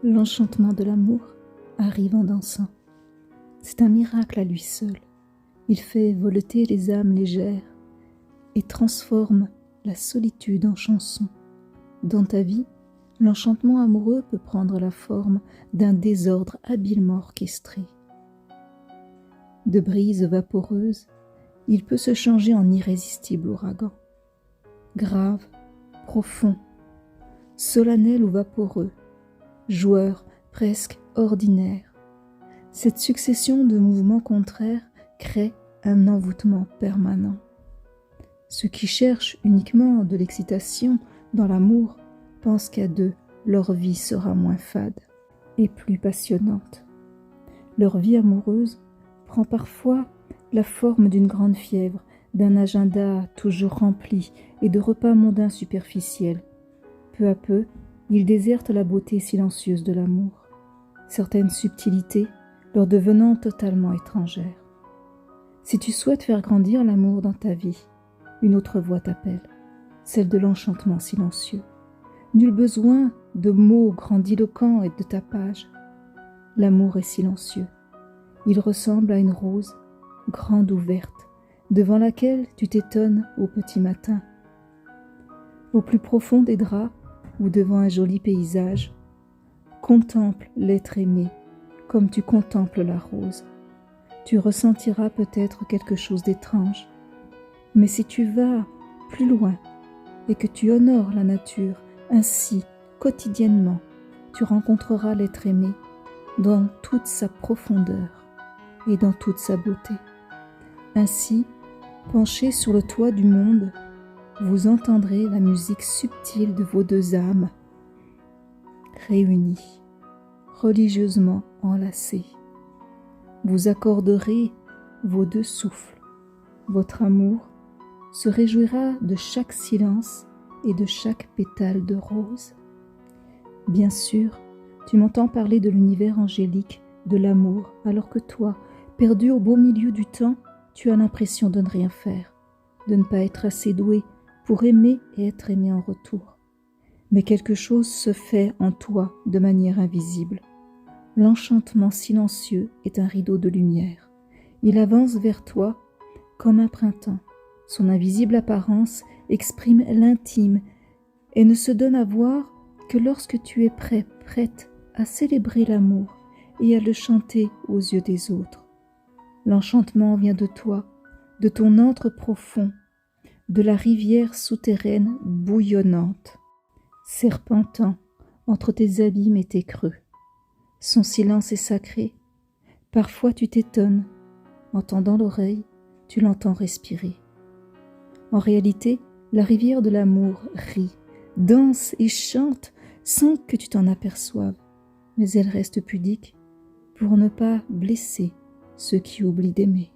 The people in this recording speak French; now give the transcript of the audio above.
L'enchantement de l'amour arrive en dansant. C'est un miracle à lui seul. Il fait voleter les âmes légères et transforme la solitude en chanson. Dans ta vie, l'enchantement amoureux peut prendre la forme d'un désordre habilement orchestré. De brise vaporeuse, il peut se changer en irrésistible ouragan. Grave, profond, solennel ou vaporeux, joueur presque ordinaire, cette succession de mouvements contraires crée un envoûtement permanent. Ceux qui cherchent uniquement de l'excitation dans l'amour pensent qu'à deux, leur vie sera moins fade et plus passionnante. Leur vie amoureuse prend parfois la forme d'une grande fièvre, d'un agenda toujours rempli et de repas mondains superficiels. Peu à peu, ils désertent la beauté silencieuse de l'amour, certaines subtilités leur devenant totalement étrangères. Si tu souhaites faire grandir l'amour dans ta vie, une autre voix t'appelle, celle de l'enchantement silencieux. Nul besoin de mots grandiloquents et de tapage. L'amour est silencieux. Il ressemble à une rose, grande ouverte, devant laquelle tu t'étonnes au petit matin. Au plus profond des draps ou devant un joli paysage, contemple l'être aimé comme tu contemples la rose. Tu ressentiras peut-être quelque chose d'étrange, mais si tu vas plus loin et que tu honores la nature ainsi quotidiennement, tu rencontreras l'être aimé dans toute sa profondeur et dans toute sa beauté. Ainsi, penché sur le toit du monde, vous entendrez la musique subtile de vos deux âmes, réunies, religieusement enlacées. Vous accorderez vos deux souffles. Votre amour se réjouira de chaque silence et de chaque pétale de rose. Bien sûr, tu m'entends parler de l'univers angélique, de l'amour, alors que toi, perdu au beau milieu du temps, tu as l'impression de ne rien faire, de ne pas être assez doué pour aimer et être aimé en retour. Mais quelque chose se fait en toi de manière invisible. L'enchantement silencieux est un rideau de lumière. Il avance vers toi comme un printemps. Son invisible apparence exprime l'intime et ne se donne à voir que lorsque tu es prêt, prête à célébrer l'amour et à le chanter aux yeux des autres. L'enchantement vient de toi, de ton antre profond, de la rivière souterraine bouillonnante, serpentant entre tes abîmes et tes creux. Son silence est sacré. Parfois tu t'étonnes. En tendant l'oreille, tu l'entends respirer. En réalité, la rivière de l'amour rit, danse et chante sans que tu t'en aperçoives. Mais elle reste pudique pour ne pas blesser ceux qui oublient d'aimer.